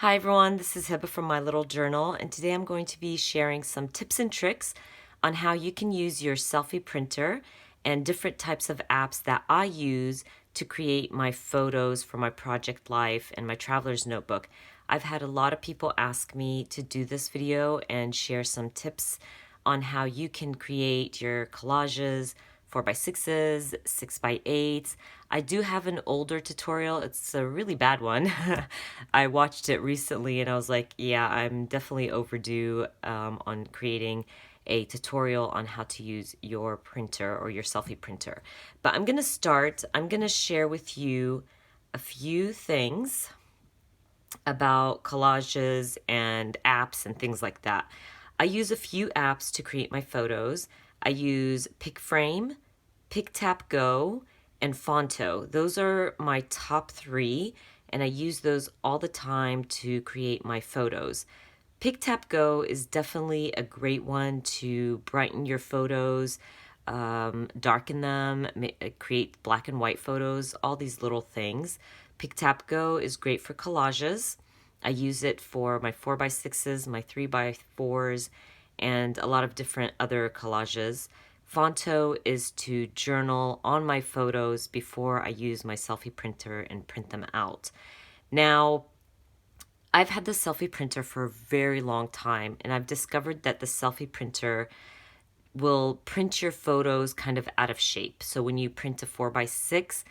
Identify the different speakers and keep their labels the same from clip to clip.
Speaker 1: Hi everyone, this is Hiba from My Little Journal, and today I'm going to be sharing some tips and tricks on how you can use your Selphy printer and different types of apps that I use to create my photos for my project life and my traveler's notebook. I've had a lot of people ask me to do this video and share some tips on how you can create your collages, 4x6s, 6x8s. I do have an older tutorial. It's a really bad one. I watched it recently and I was like, yeah, I'm definitely overdue on creating a tutorial on how to use your printer or your Selphy printer. But I'm going to share with you a few things about collages and apps and things like that. I use a few apps to create my photos. I use PicFrame, PicTapGo, and Fonto. Those are my top three, and I use those all the time to create my photos. PicTapGo is definitely a great one to brighten your photos, darken them, create black and white photos, all these little things. PicTapGo is great for collages. I use it for my 4x6s, my 3x4s, and a lot of different other collages. Fonto is to journal on my photos before I use my Selphy printer and print them out. Now, I've had the Selphy printer for a very long time, and I've discovered that the Selphy printer will print your photos kind of out of shape. So when you print a 4x6,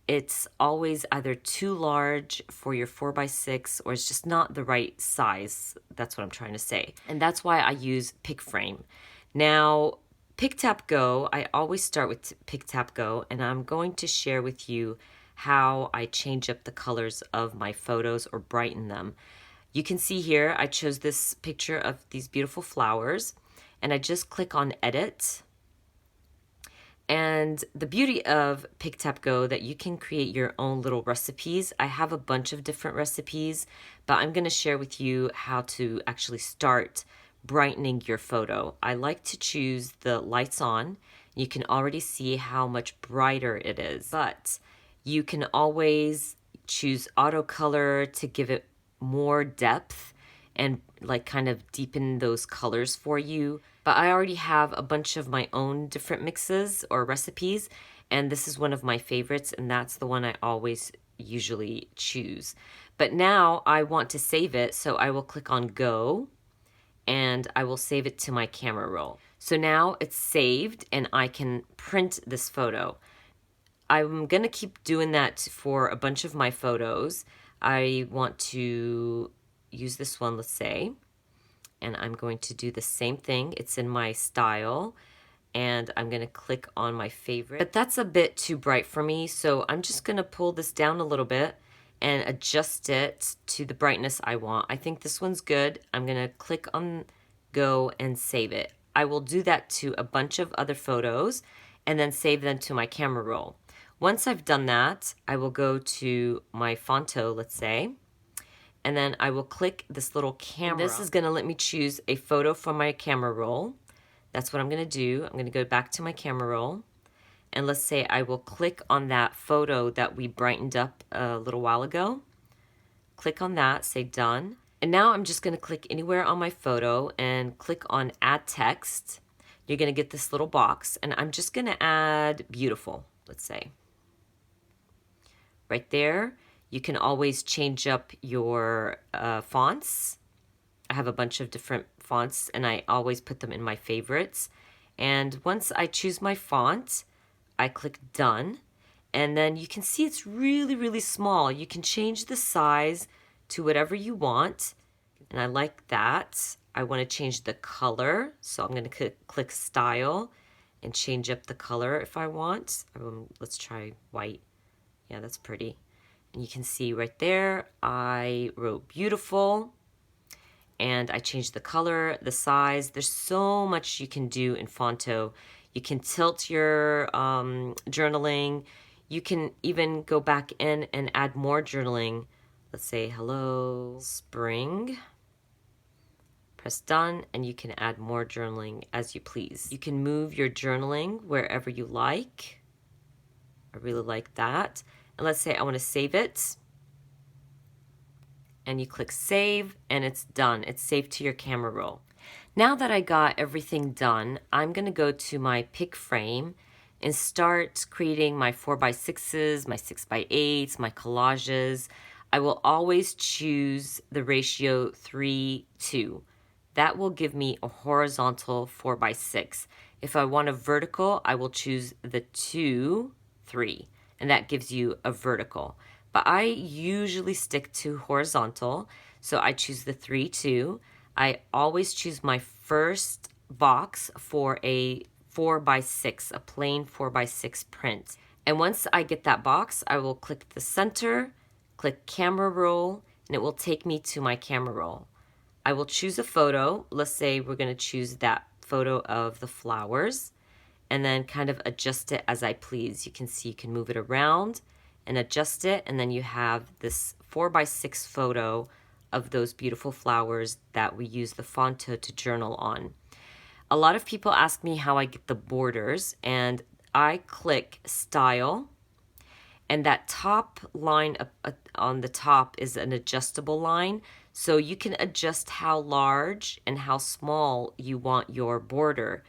Speaker 1: it's always either too large for your 4x6 or it's just not the right size. That's what I'm trying to say. And that's why I use PicFrame. Now, PicTapGo, I always start with PicTapGo, and I'm going to share with you how I change up the colors of my photos or brighten them. You can see here, I chose this picture of these beautiful flowers, and I just click on Edit. And the beauty of PicTapGo that you can create your own little recipes. I have a bunch of different recipes, but I'm going to share with you how to actually start brightening your photo. I like to choose the lights on. You can already see how much brighter it is, but you can always choose auto color to give it more depth and like kind of deepen those colors for you. But I already have a bunch of my own different mixes or recipes, and this is one of my favorites, and that's the one I always usually choose. But now I want to save it, so I will click on Go, and I will save it to my camera roll. So now it's saved, and I can print this photo. I'm gonna keep doing that for a bunch of my photos. I want to use this one, let's say, and I'm going to do the same thing. It's in my style, and I'm gonna click on my favorite. But that's a bit too bright for me, so I'm just gonna pull this down a little bit and adjust it to the brightness I want. I think this one's good. I'm gonna click on Go and save it. I will do that to a bunch of other photos and then save them to my camera roll. Once I've done that, I will go to my Fonto, let's say, and then I will click this little camera. And this is gonna let me choose a photo from my camera roll. That's what I'm gonna do. I'm gonna go back to my camera roll, and let's say I will click on that photo that we brightened up a little while ago. Click on that, say done. And now I'm just gonna click anywhere on my photo and click on add text. You're gonna get this little box, and I'm just gonna add beautiful, let's say. Right there. You can always change up your fonts. I have a bunch of different fonts, and I always put them in my favorites. And once I choose my font, I click done. And then you can see it's really, really small. You can change the size to whatever you want. And I like that. I want to change the color. So I'm going to click style and change up the color if I want. Let's try white. Yeah, that's pretty. And you can see right there, I wrote beautiful, and I changed the color, the size. There's so much you can do in Fonto. You can tilt your journaling. You can even go back in and add more journaling. Let's say, hello, spring. Press done, and you can add more journaling as you please. You can move your journaling wherever you like. I really like that. And let's say I want to save it. and you click save, and it's done. It's saved to your camera roll. Now that I got everything done, I'm gonna go to my pick frame and start creating my 4x6s, my 6x8s, my collages. I will always choose the ratio 3:2. That will give me a horizontal 4x6. If I want a vertical, I will choose the 2:3, and that gives you a vertical. But I usually stick to horizontal, so I choose the 3:2. I always choose my first box for a 4x6, a plain 4x6 print. And once I get that box, I will click the center, click camera roll, and it will take me to my camera roll. I will choose a photo. Let's say we're going to choose that photo of the flowers, and then kind of adjust it as I please. You can see you can move it around and adjust it, and then you have this 4x6 photo of those beautiful flowers that we use the Fonto to journal on. A lot of people ask me how I get the borders, and I click Style, and that top line on the top is an adjustable line, so you can adjust how large and how small you want your border.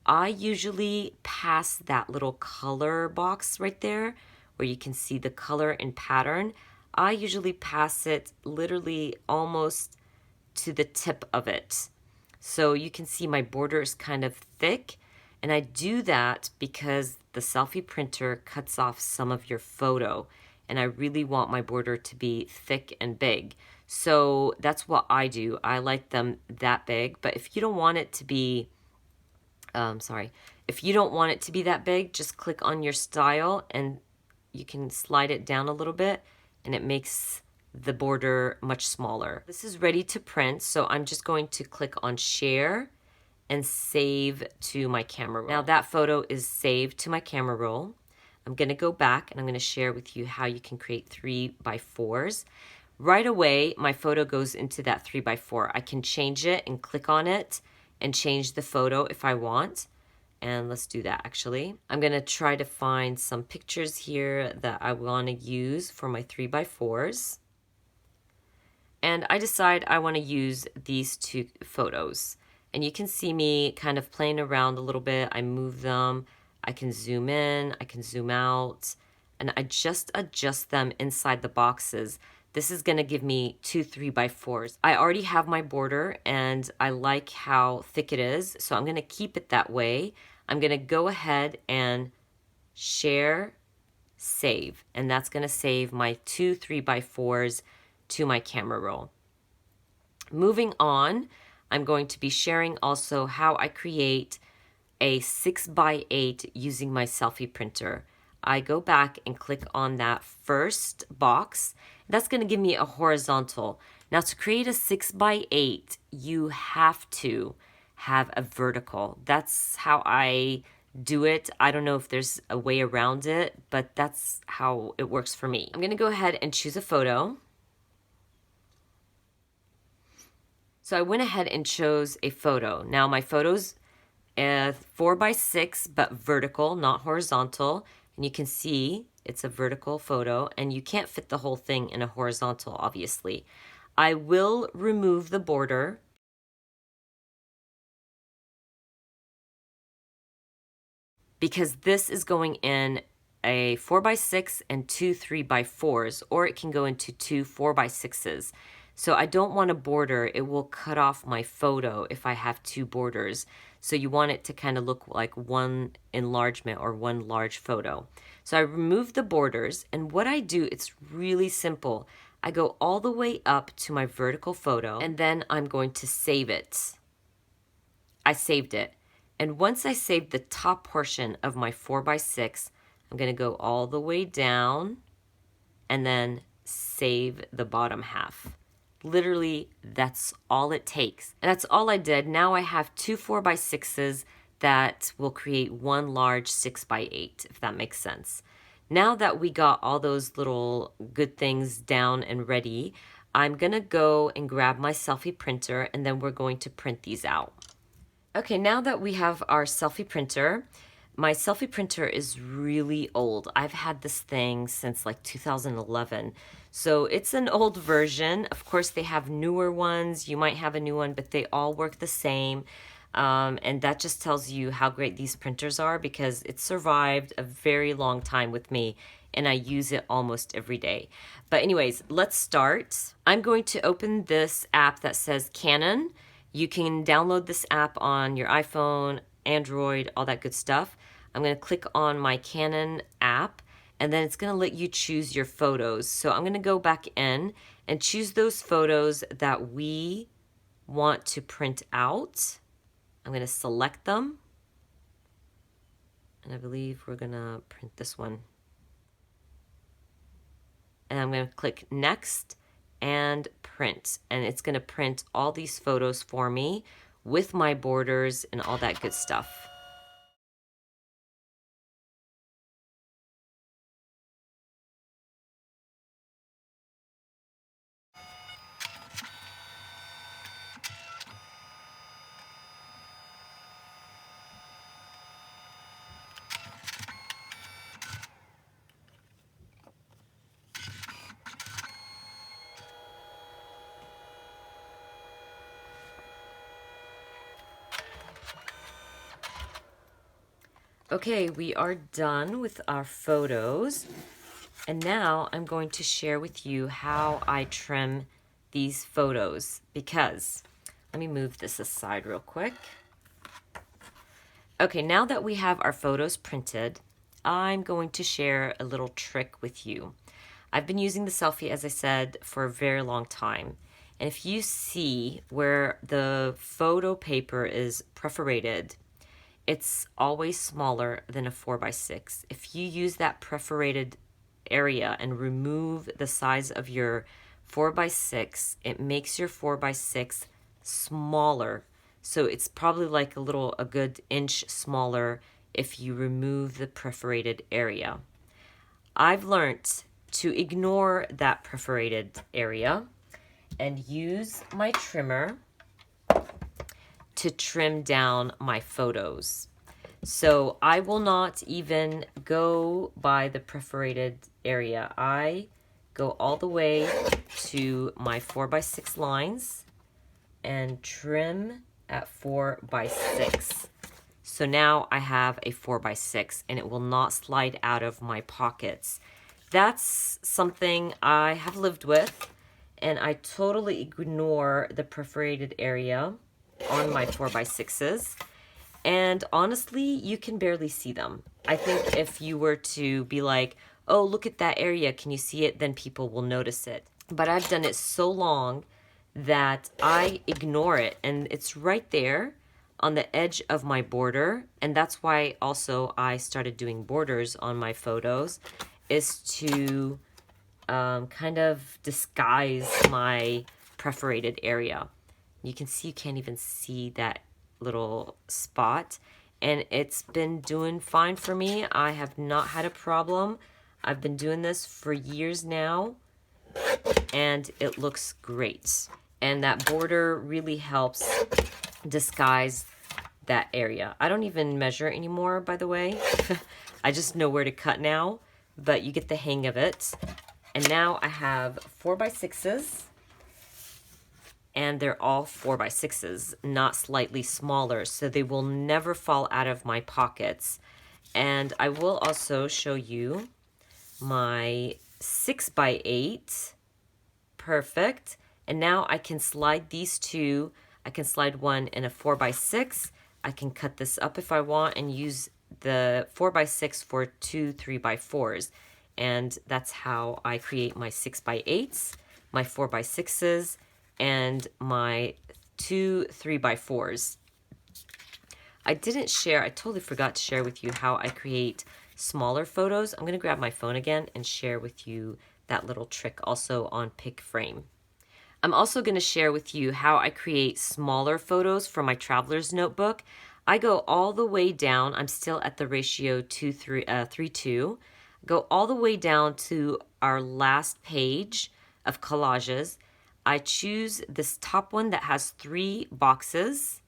Speaker 1: I usually pass that little color box right there where you can see the color and pattern. I usually pass it literally almost to the tip of it. So you can see my border is kind of thick, and I do that because the Selphy printer cuts off some of your photo, and I really want my border to be thick and big. So that's what I do. I like them that big, but if you don't want it to be if you don't want it to be that big, just click on your style and you can slide it down a little bit, and it makes the border much smaller. This is ready to print, so I'm just going to click on share and save to my camera roll. Now that photo is saved to my camera roll. I'm gonna go back and I'm gonna share with you how you can create 3x4s. Right away, my photo goes into that 3x4. I can change it and click on it and change the photo if I want. And let's do that actually. I'm gonna try to find some pictures here that I wanna use for my 3x4s. And I decide I wanna use these two photos. And you can see me kind of playing around a little bit. I move them, I can zoom in, I can zoom out, and I just adjust them inside the boxes. This is gonna give me 2 3x4s. I already have my border and I like how thick it is, so I'm gonna keep it that way. I'm gonna go ahead and share, save, and that's gonna save my 2 3x4s to my camera roll. Moving on, I'm going to be sharing also how I create a 6x8 using my Selphy printer. I go back and click on that first box. That's going to give me a horizontal. Now to create a 6x8, you have to have a vertical. That's how I do it. I don't know if there's a way around it, but that's how it works for me. I'm going to go ahead and choose a photo. So I went ahead and chose a photo. Now my photo's 4x6, but vertical, not horizontal. And you can see it's a vertical photo, and you can't fit the whole thing in a horizontal, obviously. I will remove the border. Because this is going in a 4x6 and 2 3x4s, or it can go into 2 4x6s. So I don't want a border. It will cut off my photo if I have 2 borders. So you want it to kind of look like one enlargement or one large photo. So I remove the borders, and what I do, it's really simple. I go all the way up to my vertical photo, and then I'm going to save it. I saved it. And once I save the top portion of my 4x6, I'm going to go all the way down and then save the bottom half. Literally, that's all it takes. And that's all I did. Now I have 2 4x6s that will create one large 6x8, if that makes sense. Now that we got all those little good things down and ready, I'm gonna go and grab my Selphy printer, and then we're going to print these out. Okay, now that we have our Selphy printer, My Selfie printer is really old. I've had this thing since like 2011. So it's an old version. Of course, they have newer ones. You might have a new one, but they all work the same. And that just tells you how great these printers are because it survived a very long time with me and I use it almost every day. But anyways, let's start. I'm going to open this app that says Canon. You can download this app on your iPhone, Android, all that good stuff. I'm going to click on my Canon app and then it's going to let you choose your photos. So I'm going to go back in and choose those photos that we want to print out. I'm going to select them and I believe we're going to print this one. And I'm going to click next and print, and it's going to print all these photos for me with my borders and all that good stuff. Okay, we are done with our photos. And now I'm going to share with you how I trim these photos because, let me move this aside real quick. Okay, now that we have our photos printed, I'm going to share a little trick with you. I've been using the Selfie, as I said, for a very long time. And if you see where the photo paper is perforated, it's always smaller than a 4x6. If you use that perforated area and remove the size of your 4x6, it makes your 4x6 smaller. So it's probably like a good inch smaller if you remove the perforated area. I've learned to ignore that perforated area and use my trimmer to trim down my photos. So I will not even go by the perforated area. I go all the way to my 4x6 lines and trim at 4x6. So now I have a 4x6 and it will not slide out of my pockets. That's something I have lived with, and I totally ignore the perforated area on my 4x6s. And honestly, you can barely see them. I think if you were to be like, oh, look at that area, can you see it? Then people will notice it. But I've done it so long that I ignore it, and it's right there on the edge of my border. And that's why also I started doing borders on my photos, is to kind of disguise my perforated area. You can see, you can't even see that little spot, and it's been doing fine for me. I have not had a problem. I've been doing this for years now, and it looks great. And that border really helps disguise that area. I don't even measure anymore, by the way. I just know where to cut now, but you get the hang of it. And now I have 4x6s, and they're all 4x6s, not slightly smaller, so they will never fall out of my pockets. And I will also show you my 6x8. Perfect. And now I can slide these two. I can slide one in a 4x6. I can cut this up if I want and use the 4x6 for two 3x4s. And that's how I create my 6x8s, my 4x6s, and my two 3x4s. I totally forgot to share with you how I create smaller photos. I'm going to grab my phone again and share with you that little trick also on Pick Frame. I'm also going to share with you how I create smaller photos for my traveler's notebook. I go all the way down. I'm still at the ratio 3:2. Go all the way down to our last page of collages. I choose this top one that has 3 boxes.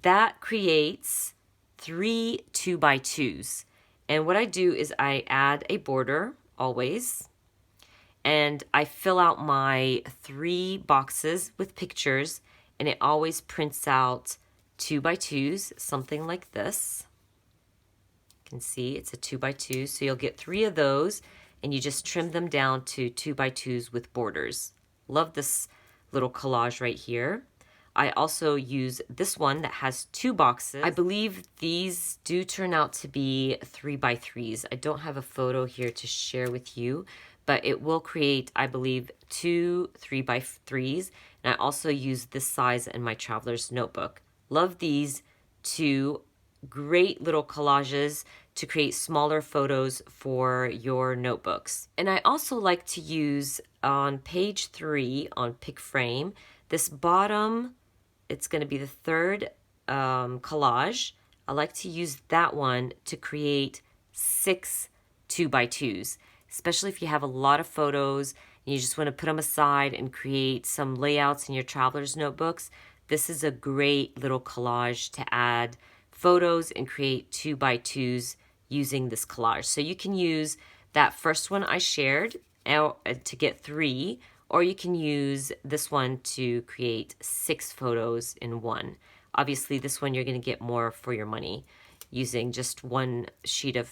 Speaker 1: That creates 3 2x2s. And what I do is I add a border always, and I fill out my 3 boxes with pictures, and it always prints out 2x2s, something like this. You can see it's a 2x2, so you'll get 3 of those, and you just trim them down to 2x2s with borders. Love this little collage right here. I also use this one that has 2 boxes. I believe these do turn out to be 3x3s. I don't have a photo here to share with you, but it will create, I believe, 2 3x3s. And I also use this size in my traveler's notebook. Love these 2 great little collages to create smaller photos for your notebooks. And I also like to use on page 3 on Pick Frame, this bottom, it's going to be the 3rd collage. I like to use that one to create 6 2x2s, especially if you have a lot of photos and you just want to put them aside and create some layouts in your traveler's notebooks. This is a great little collage to add photos and create 2x2s using this collage. So you can use that first one I shared to get 3, or you can use this one to create 6 photos in one. Obviously, this one you're going to get more for your money using just one sheet of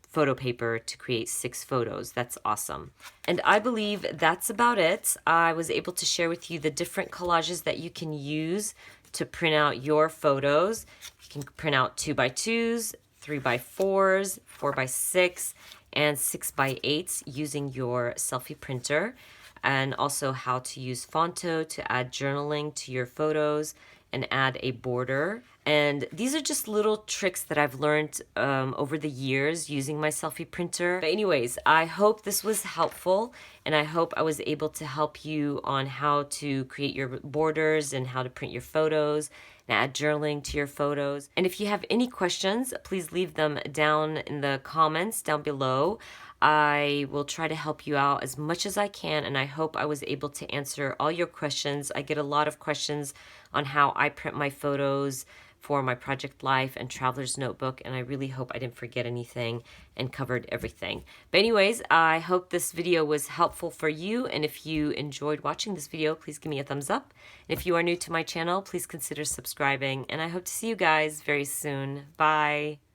Speaker 1: photo paper to create 6 photos. That's awesome. And I believe that's about it. I was able to share with you the different collages that you can use to print out your photos. You can print out 2x2s, 3x4s, 4x6, and 6x8s using your Selphy printer, and also how to use Fonto to add journaling to your photos and add a border. And these are just little tricks that I've learned over the years using my Selphy printer. But anyways, I hope this was helpful, and I hope I was able to help you on how to create your borders and how to print your photos and add journaling to your photos. And if you have any questions, please leave them down in the comments down below. I will try to help you out as much as I can, and I hope I was able to answer all your questions. I get a lot of questions on how I print my photos for my Project Life and Traveler's Notebook, and I really hope I didn't forget anything and covered everything. But anyways, I hope this video was helpful for you, and if you enjoyed watching this video, please give me a thumbs up. And if you are new to my channel, please consider subscribing, and I hope to see you guys very soon. Bye!